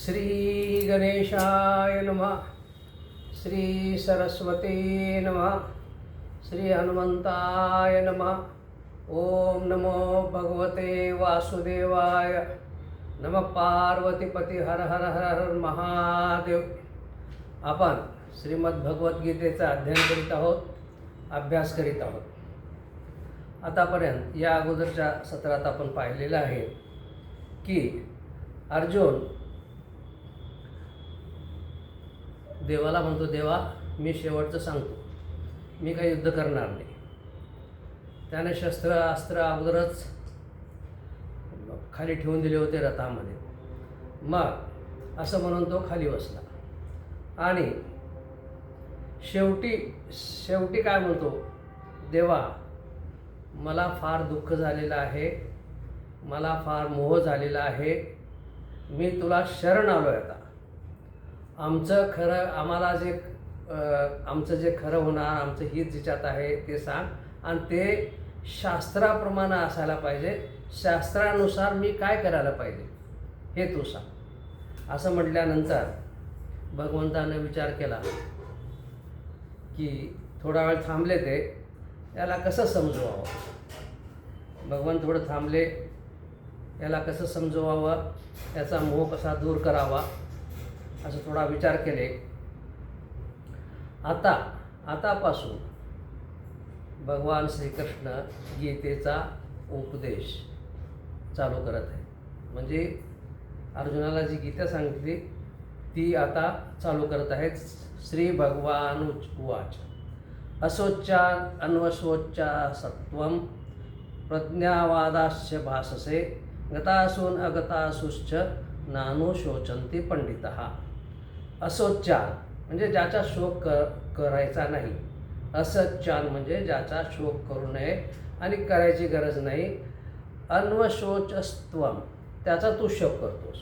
श्री गणेशाय नमः. श्री सरस्वती नमः. श्री हनुमंताय नमः. ओम नमो भगवते वासुदेवाय. नमः पार्वतीपती. हर हर हर हर महादेव. आपण श्रीमद्भगवद्गीतेचा अध्ययन करीत आहोत, अभ्यास करीत आहोत. आतापर्यंत या अगोदरच्या सत्रात आपण पाहिलेलं आहे की अर्जुन देवाला म्हणतो, देवा मी शेवटचं सांगतो, मी काही युद्ध करणार नाही. त्याने शस्त्र अस्त्र अगोदरच खाली ठेवून दिले होते रथामध्ये. मग असं म्हणून तो खाली बसला आणि शेवटी काय म्हणतो, देवा मला फार दुःख झालेलं आहे, मला फार मोह झालेला आहे, मी तुला शरण आलो आहे. आता आमचं खरं आम्हाला आमचं जे खरं होणार, आमचं हित जिच्यात आहे ते सांग, आणि ते शास्त्राप्रमाणे असायला पाहिजे. शास्त्रानुसार मी काय करायला पाहिजे हे तू सांग. असं म्हटल्यानंतर भगवंतानं विचार केला की थोडा वेळ थांबले, ते याला कसं समजवावं. भगवान थोडं थांबले, याला कसं समजवावं, याचा मोह कसा दूर करावा असं थोडा विचार केले. आतापासून भगवान श्रीकृष्ण गीतेचा उपदेश चालू करत आहे. म्हणजे अर्जुनाला जी गीता सांगितली ती आता चालू करत आहेत. श्री भगवान उवाच असोच्चार अन्वशोच्चा सत्वम प्रज्ञावादाश्च भाससे गतासून अगतासूश्च नानो शोचंती पंडितः. असोच्चार म्हणजे ज्याचा शोक करायचा नाही. असच्चान म्हणजे ज्याचा शोक करू नये आणि करायची गरज नाही. अन्वशोचस्त्वम त्याचा तू शोक करतोस.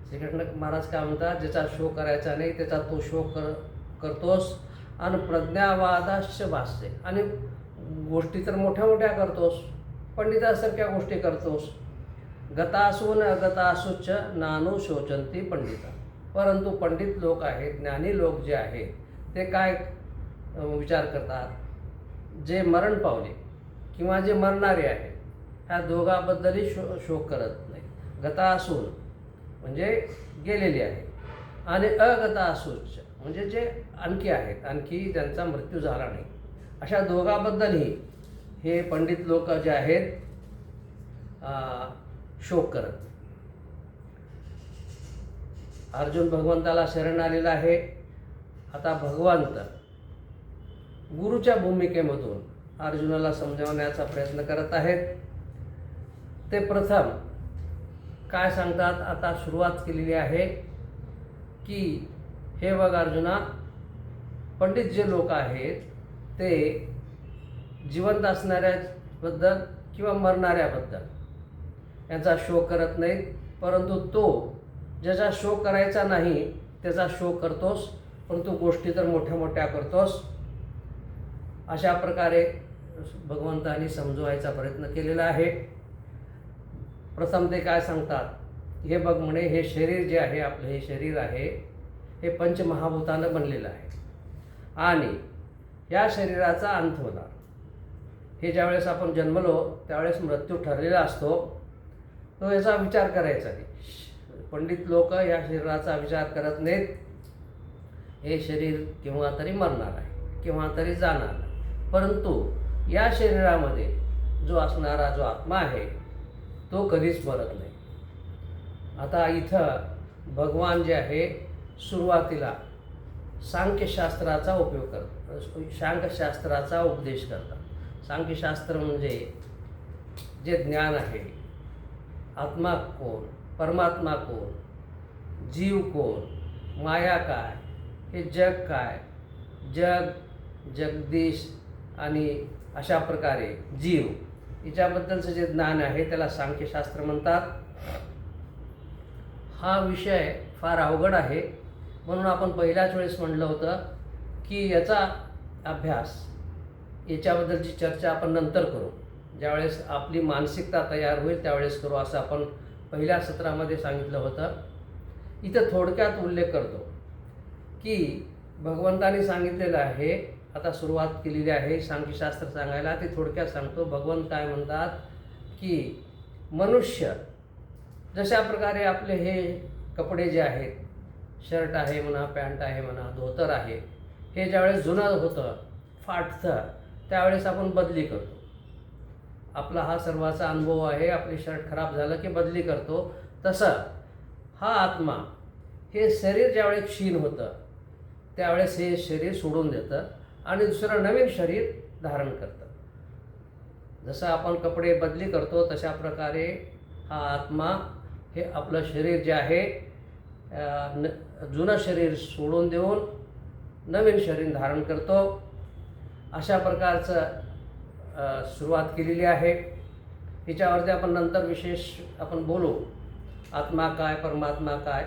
श्रीकृष्ण महाराज काय म्हणतात, ज्याचा शोक करायचा नाही त्याचा तू शोक करतोस. आणि प्रज्ञावादाश्च भासते, आणि गोष्टी तर मोठ्या मोठ्या करतोस, पंडितासारख्या गोष्टी करतोस. गतासून अगतासूच नानो शोचंती पंडिता. परंतु पंडित लोक आहेत, ज्ञानी लोक जे आहेत ते काय विचार करतात, जे मरण पावले किंवा जे मरणारे आहेत ह्या दोघांबद्दलही शोक करत नाही. गतासून म्हणजे गेलेली आहे, आणि अगतासूच म्हणजे जे आणखी आहेत, आणखी त्यांचा मृत्यू झाला नाही, अशा दोघांबद्दलही हे पंडित लोक जे आहेत शोक करत. अर्जुन भगवंताला शरण आलेला आहे. आता भगवंत गुरुच्या भूमिकेमधून अर्जुनाला समजावण्याचा प्रयत्न करत आहेत. ते प्रथम काय सांगतात, आता सुरुवात केलेली आहे की हे बघ अर्जुना, पंडित जे लोक आहेत ते जिवंत असणाऱ्याबद्दल किंवा मरणाऱ्याबद्दल यांचा शोक करत नाहीत, परंतु तो ज्याचा शोक करायचा नाही त्याचा शोक करतोस, परंतु गोष्टी तर मोठ्या मोठ्या करतोस. अशा प्रकारे भगवंतांनी समजवायचा प्रयत्न केलेला आहे. प्रथम ते काय सांगतात, हे बघ म्हणे, हे शरीर जे आहे, आपलं हे शरीर आहे, हे पंचमहाभूतानं बनलेलं आहे आणि या शरीराचा अंत होणार. हे ज्यावेळेस आपण जन्मलो त्यावेळेस मृत्यू ठरलेला असतो, तो याचा विचार करायचा नाही. पंडित लोक या शरीराचा विचार करत नाहीत. हे शरीर केव्हा तरी मरणार आहे, केव्हा तरी जाणार आहे, परंतु या शरीरामध्ये जो असणारा जो आत्मा आहे तो कधीच मरत नाही. आता इथं भगवान जे आहे सुरुवातीला सांख्यशास्त्राचा उपयोग करतात, सांख्यशास्त्राचा उपदेश करतात. सांख्यशास्त्र म्हणजे जे ज्ञान आहे, आत्मा कोण, परमात्मा कोण, जीव कोण, माया काय, हे जग काय, जगदीश आणि अशा प्रकारे जीव याच्याबद्दलचं जे ज्ञान आहे त्याला सांख्यशास्त्र म्हणतात. हा विषय फार अवघड आहे, म्हणून आपण पहिल्याच वेळेस म्हटलं होतं की याचा अभ्यास, याच्याबद्दलची चर्चा आपण नंतर करू, ज्यावेळेस आपली मानसिकता तयार होईल त्यावेळेस करू, असं आपण पहिल्या सत्रामध्ये सांगितलं होतं. इथं थोडक्यात उल्लेख करतो की भगवंतानी सांगितलेलं आहे, आता सुरुवात केलेली आहे सांख्यशास्त्र सांगायला, ते थोडक्यात सांगतो. भगवंत काय म्हणतात की मनुष्य जशा प्रकारे आपले हे कपडे जे आहेत, शर्ट आहे म्हणा, पॅन्ट आहे म्हणा, धोतर आहे, हे ज्यावेळेस जुनं होतं, फाटतं, त्यावेळेस आपण बदली करतो. आपला हा सर्वाचा अनुभव आहे. आपले शर्ट खराब झालं की बदली करतो. तसं हा आत्मा, हे शरीर ज्यावेळेस क्षीण होतं त्यावेळेस हे शरीर सोडून देतं आणि दुसरं नवीन शरीर धारण करतं. जसं आपण कपडे बदली करतो तशा प्रकारे हा आत्मा हे आपलं शरीर जे आहे, जुनं शरीर सोडून देऊन नवीन शरीर धारण करतो. अशा प्रकारचं सुरुवात केलेली आहे. हिच्यावरती आपण नंतर विशेष आपण बोलू, आत्मा काय, परमात्मा काय.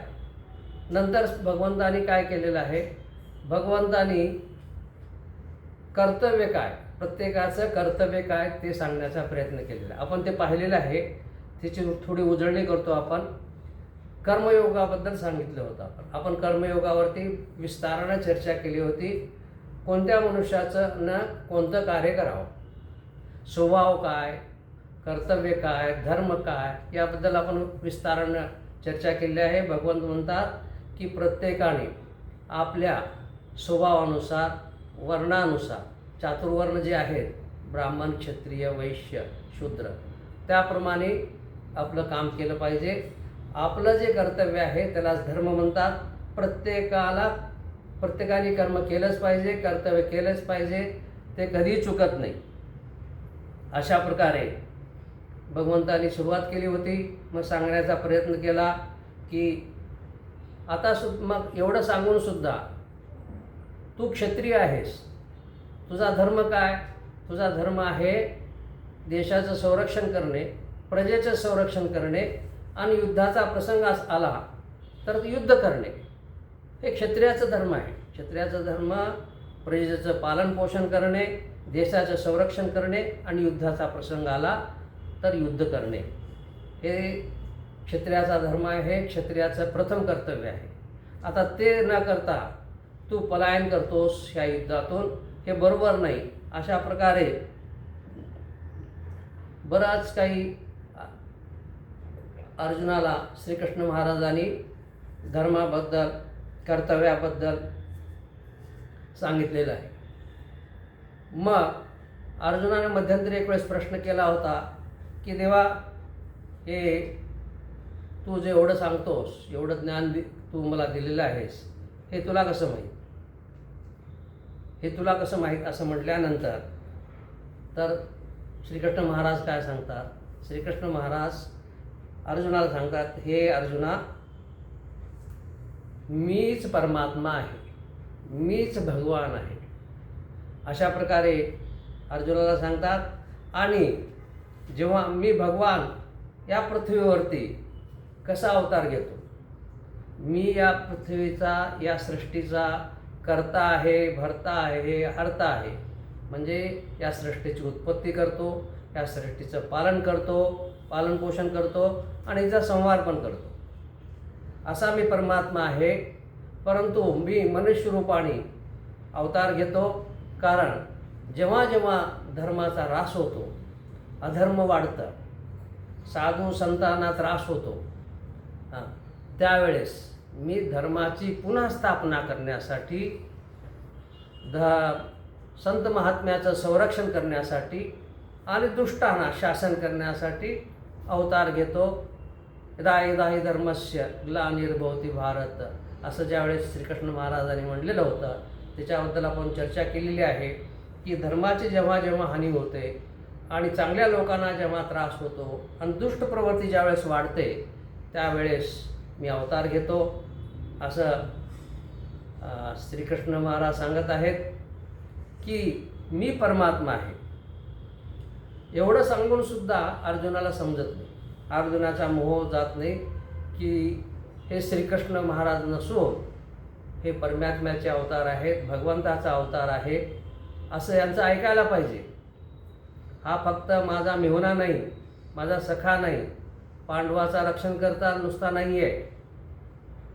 नंतर भगवंतानी काय केलेलं आहे, भगवंतानी कर्तव्य काय, प्रत्येकाचं कर्तव्य काय ते सांगण्याचा प्रयत्न केलेला आहे. आपण ते पाहिलेलं आहे, त्याची थोडी उजळणी करतो. आपण कर्मयोगाबद्दल सांगितलं होतं. आपण कर्मयोगावरती विस्तारानं चर्चा केली होती. कोणत्या मनुष्याचं न कोणतं कार्य करावं, स्वभाव काय, कर्तव्य काय, धर्म काय, याबद्दल आपण विस्तारानं चर्चा केली आहे. भगवंत म्हणतात की प्रत्येकाने आपल्या स्वभावानुसार, वर्णानुसार, चातुर्वर्ण जे आहेत, ब्राह्मण, क्षत्रिय, वैश्य, शूद्र, त्याप्रमाणे आपलं काम केलं पाहिजे. आपलं जे कर्तव्य आहे त्यालाच धर्म म्हणतात. प्रत्येकाने कर्म केलंच पाहिजे, कर्तव्य केलंच पाहिजे, ते कधीही चुकत नाही. अशा प्रकारे भगवंतानी सुरुवात केली होती. मग सांगण्याचा प्रयत्न केला की आता मग एवढं सांगून सुद्धा तू क्षत्रिय आहेस, तुझा धर्म काय? तुझा धर्म आहे देशाचं संरक्षण करणे, प्रजेचं संरक्षण करणे आणि युद्धाचा प्रसंग आला तर युद्ध करणे, हे क्षत्रियाचं धर्म आहे. क्षत्रियाचा धर्म प्रजेचं पालनपोषण करणे, देशाचं संरक्षण करणे आणि युद्धाचा प्रसंग आला तर युद्ध करणे, हे क्षत्रियाचा धर्म आहे, क्षत्रियाचं प्रथम कर्तव्य आहे. आता ते न करता तू पलायन करतोस ह्या युद्धातून, हे बरोबर नाही. अशा प्रकारे बराच काही अर्जुनाला श्रीकृष्ण महाराजांनी धर्माबद्दल, कर्तव्याबद्दल सांगितलेलं आहे. मग अर्जुनाने मध्यंतरी एक वेळेस प्रश्न केला होता की देवा, हे तू जे एवढं सांगतोस, एवढं ज्ञान तू मला दिलेलं आहेस, हे तुला कसं माहीत, हे तुला कसं माहीत, असं म्हटल्यानंतर तर श्रीकृष्ण महाराज काय सांगतात, श्रीकृष्ण महाराज अर्जुनाला सांगतात, हे अर्जुना, मीच परमात्मा आहे, मीच भगवान आहे. अशा प्रकारे अर्जुनाला सांगतात. आणि जेव्हा मी भगवान या पृथ्वीवरती कसा अवतार घेतो, मी या पृथ्वीचा, या सृष्टीचा कर्ता आहे, भर्ता आहे, हर्ता आहे. म्हणजे या सृष्टीची उत्पत्ती करतो, या सृष्टीचं पालन करतो, पालनपोषण करतो आणि हिचा संहार पण करतो. असा मी परमात्मा आहे. परंतु मी मनुष्य रूपाने अवतार घेतो, कारण जेव्हा जेव्हा धर्माचा ऱ्हास होतो, अधर्म वाढतं, साधू संतांना त्रास होतो, त्यावेळेस मी धर्माची पुन्हा स्थापना करण्यासाठी, संत महात्म्याचं संरक्षण करण्यासाठी आणि दुष्टांना शासन करण्यासाठी अवतार घेतो. यदा यदा हि धर्मस्य ग्लानिर्भवति भारत, असं ज्यावेळेस श्रीकृष्ण महाराजांनी म्हणलेलं होतं, त्याच्याबद्दल आपण चर्चा केलेली आहे की धर्माची जेव्हा जेव्हा हानी होते आणि चांगल्या लोकांना जेव्हा त्रास होतो आणि दुष्ट प्रवृत्ती ज्यावेळेस वाढते, त्यावेळेस मी अवतार घेतो, असं श्रीकृष्ण महाराज सांगत आहेत की मी परमात्मा आहे. एवढं सांगून सुद्धा अर्जुनाला समजत नाही, अर्जुनाचा मोह जात नाही की हे श्रीकृष्ण महाराज नसून हे परमात्म्याचे अवतार आहेत, भगवंताचा अवतार आहे, असं यांचं ऐकायला पाहिजे. हा फक्त माझा मेहुणा नाही, माझा सखा नाही, पांडवाचा रक्षण करता नुसता नाही आहे,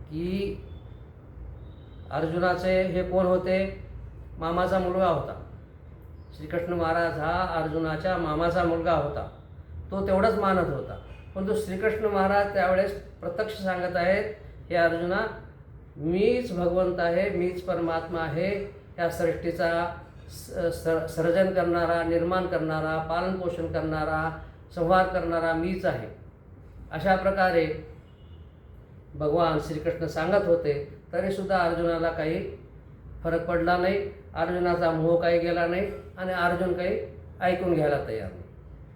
की अर्जुनाचे हे कोण होते? मामाचा मुलगा होता. श्रीकृष्ण महाराज हा अर्जुनाच्या मामाचा मुलगा होता. तो तेवढंच मानत होता. पण तो श्रीकृष्ण महाराज त्यावेळेस प्रत्यक्ष सांगत आहेत, हे अर्जुना, मीच भगवंत आहे, मीच परमात्मा आहे, या सृष्टीचा सर्जन करणारा, निर्माण करणारा, पालनपोषण करणारा, संहार करणारा मीच आहे. अशा प्रकारे भगवान श्रीकृष्ण सांगत होते. तरीसुद्धा अर्जुनाला काही फरक पडला नाही. अर्जुनाचा मोह काही गेला नाही आणि अर्जुन काही ऐकून घ्यायला तयार नाही.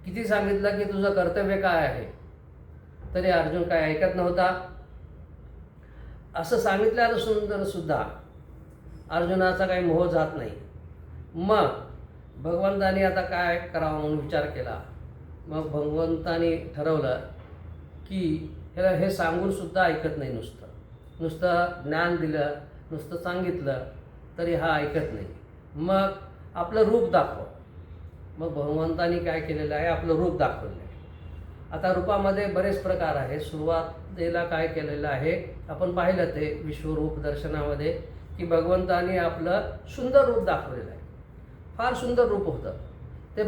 किती सांगितलं की तुझं कर्तव्य काय आहे, तरी अर्जुन काय ऐकत नव्हता. असं सांगितल्यानंतर सुद्धा अर्जुनाचा काही मोह जात नाही. मग भगवंतानी आता काय करावं म्हणून विचार केला. मग भगवंतानी ठरवलं की ह्याला हे सांगूनसुद्धा ऐकत नाही. नुसतं ज्ञान दिलं, नुसतं सांगितलं तरी हा ऐकत नाही. मग आपलं रूप दाखव. मग भगवंतानी काय केलेलं आहे, आपलं रूप दाखवलं आहे. आता रूपामध्ये बरेच प्रकार आहेत. सुरुवातीला काय केलेलं आहे आपण पाहिलं ते विश्वरूप दर्शनामध्ये, की भगवंतानी आपलं सुंदर रूप दाखवलेलं आहे. फार सुंदर रूप होतं ते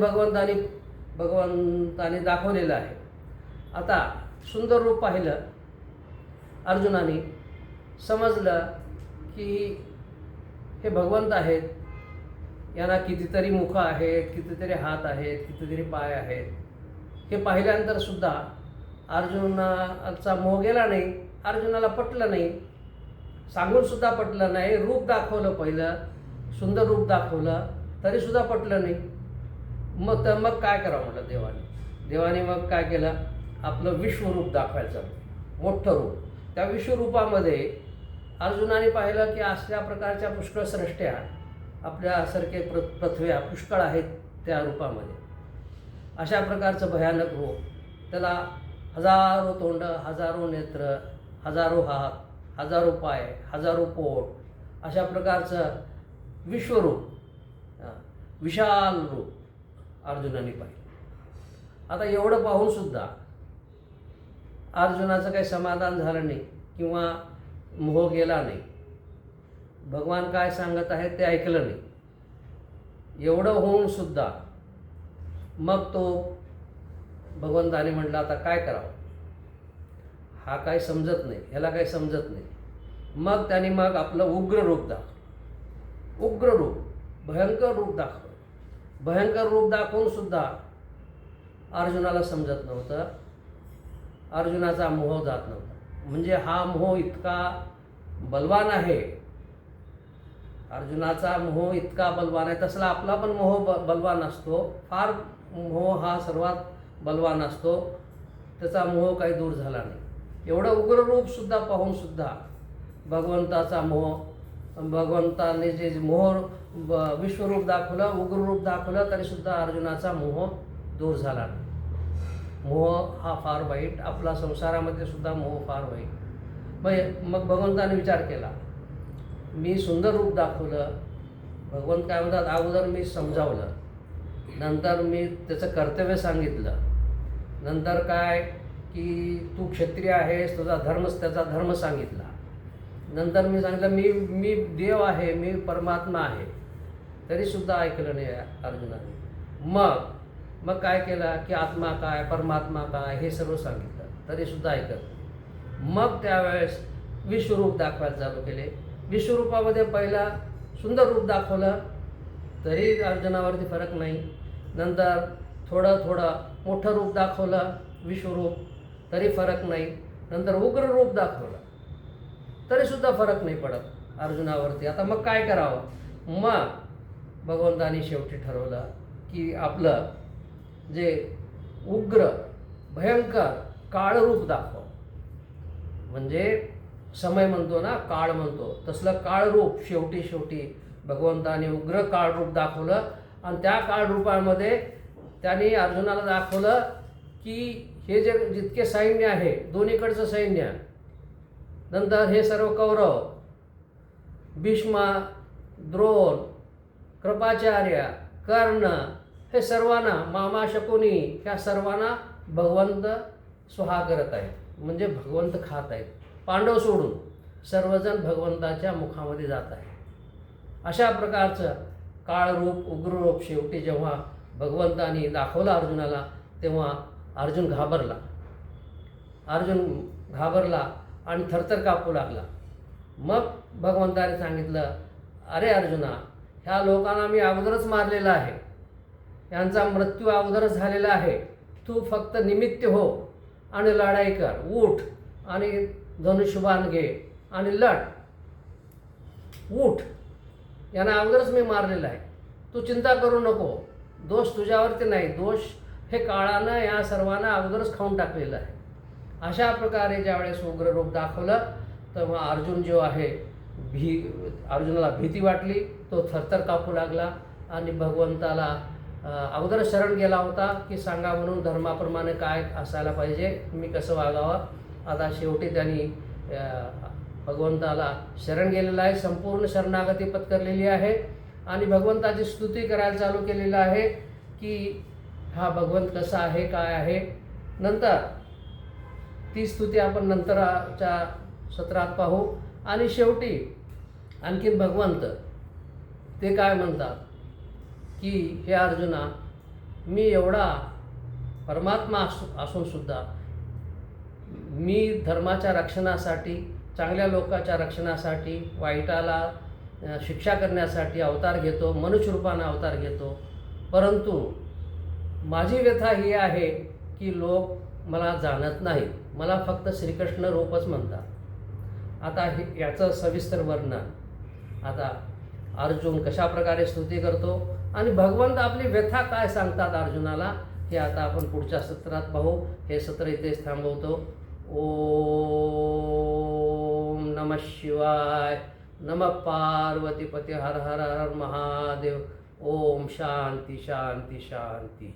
भगवंतानी दाखवलेलं आहे. आता सुंदर रूप पाहिलं अर्जुनाने, समजलं की हे भगवंत आहेत. यांना कितीतरी मुख आहेत, कितीतरी हात आहेत, कितीतरी पाय आहेत. हे पाहिल्यानंतर सुद्धा अर्जुनाचा मोह गेला नाही. अर्जुनाला पटलं नाही, सांगूनसुद्धा पटलं नाही. रूप दाखवलं, पहिलं सुंदर रूप दाखवलं तरीसुद्धा पटलं नाही. मग काय करावं म्हटलं देवाने मग काय केलं, आपलं विश्वरूप दाखवायचं, मोठं रूप. त्या विश्वरूपामध्ये अर्जुनाने पाहिलं की असल्या प्रकारच्या पुष्कळ सृष्ट्या आपल्यासारखे पृथ्व्या पुष्कळ आहेत त्या रूपामध्ये. अशा प्रकारचं भयानक रूप, त्याला हजारो तोंड, हजारो नेत्र, हजारो हात, हजारो पाय, हजारो पोट, अशा प्रकारचं विश्वरूप, विशाल रूप अर्जुनाने पाहिलं. आता एवढं पाहूनसुद्धा अर्जुनाचं काही समाधान झालं नाही किंवा मोह गेला नाही. भगवान काय सांगत आहेत ते ऐकलं नाही. एवढं होऊनसुद्धा मग तो भगवंताने म्हटलं आता काय करावं, हा काय समजत नाही, ह्याला काही समजत नाही. मग त्याने आपलं उग्र रूप दाखवलं. उग्र रूप, भयंकर रूप दाखवलं. भयंकर रूप दाखवूनसुद्धा अर्जुनाला समजत नव्हतं. अर्जुनाचा मोह जात नव्हता. म्हणजे हा मोह इतका बलवान आहे, अर्जुनाचा मोह इतका बलवान आहे. तसला आपला पण मोह बलवान असतो. फार मोह हा सर्वात बलवान असतो. त्याचा मोह काही दूर झाला नाही. एवढं उग्र रूपसुद्धा पाहूनसुद्धा भगवंताचा मोह, भगवंताने जे मोह विश्वरूप दाखवलं, उग्र रूप दाखवलं, तरीसुद्धा अर्जुनाचा मोह दूर झाला नाही. मोह हा फार वाईट. आपला संसारामध्ये सुद्धा मोह फार वाईट. मग भगवंताने विचार केला, मी सुंदर रूप दाखवलं. भगवंत काय म्हणतात, अगोदर मी समजावलं, नंतर मी त्याचं कर्तव्य सांगितलं, नंतर काय की तू क्षत्रिय आहेस, तुझा त्याचा धर्म सांगितला, नंतर मी सांगितलं मी देव आहे, मी परमात्मा आहे, तरीसुद्धा ऐकलं नाही अर्जुनाने. मग काय केलं की आत्मा काय, परमात्मा काय, हे सर्व सांगितलं, तरीसुद्धा ऐकत. मग त्यावेळेस विश्वरूप दाखवायला चालू केले. विश्वरूपामध्ये पहिला सुंदर रूप दाखवलं तरी अर्जुनावरती फरक नाही. नंतर थोडं मोठं रूप दाखवलं विश्वरूप, तरी फरक नाही. नंतर उग्र रूप दाखवलं तरीसुद्धा फरक नाही पडत अर्जुनावरती. आता मग काय करावं. मग भगवंतानी शेवटी ठरवलं की आपलं जे उग्र भयंकर काळ रूप दाखव. म्हणजे समय म्हणतो ना, काळ म्हणतो, तसलं काळ रूप शेवटी भगवंताने उग्र काळ रूप दाखवलं. आणि त्या काळ रूपामध्ये त्यांनी अर्जुनाला दाखवलं की हे जे जितके सैन्य आहे, दोन्हीकडचं सैन्य, नंतर हे सर्व कौरव, भीष्म, द्रोण, कृपाचार्य, कर्ण, हे सर्वांना, मामा शकुनी, ह्या सर्वांना भगवंत स्वहा करत आहेत. म्हणजे भगवंत खात आहेत, पांडव सोडून. सर्वजण भगवंताच्या मुखामध्ये जात आहे. अशा प्रकारचं काळरूप उग्ररूप शेवटी जेव्हा भगवंतानी दाखवलं अर्जुनाला, तेव्हा अर्जुन घाबरला आणि थरथर कापू लागला. मग भगवंताने सांगितलं, अरे अर्जुना, ह्या लोकांना मी अगोदरच मारलेलं आहे, यांचा मृत्यू अगोदरच झालेला आहे. तू फक्त निमित्त हो आणि लढाई कर. उठ आणि धनुष्यबाण घे आणि लढ. उठ, यांना अगोदरच मी मारलेलं आहे. तू चिंता करू नको. दोष तुझ्यावरती नाही, दोष हे काळानं या सर्वांना अगोदरच खाऊन टाकलेलं आहे. अशा प्रकारे ज्यावेळेस उग्र रूप दाखवलं, तेव्हा अर्जुन जो आहे अर्जुनाला भीती वाटली. तो थरथर कापू लागला आणि भगवंताला अगोदर शरण गेला होता की सांगा म्हणून धर्माप्रमाणे काय असायला पाहिजे, मी कसं वागावं. आता शेवटी त्यांनी भगवंताला शरण गेलेलं आहे, संपूर्ण शरणागती पत्करलेली आहे आणि भगवंताची स्तुती करायला चालू केलेलं आहे की हा भगवंत कसा आहे, काय आहे. नंतर ती स्तुती आपण नंतरच्या सत्रात पाहू. आणि शेवटी आणखी भगवंत ते काय म्हणतात की हे अर्जुना, मी एवढा परमात्मा असूनसुद्धा मी धर्माच्या रक्षणासाठी, चांगल्या लोकांच्या रक्षणासाठी, वाईटाला शिक्षा करण्यासाठी अवतार घेतो, मनुष्य रूपाने अवतार घेतो. परंतु माझी व्यथा ही आहे की लोक मला जाणत नाहीत, मला फक्त श्रीकृष्ण रूपच म्हणतात. आता याचं सविस्तर वर्णन आता अर्जुन कशा प्रकारे स्तुती करतो आणि भगवंत आपली व्यथा काय सांगतात अर्जुनाला, हे आता आपण पुढच्या सत्रात पाहू. हे सत्र इथेच थांबवतो. ओम नमः शिवाय. नमः पार्वतीपती. हर हर हर महादेव. ओम शांती शांती शांती.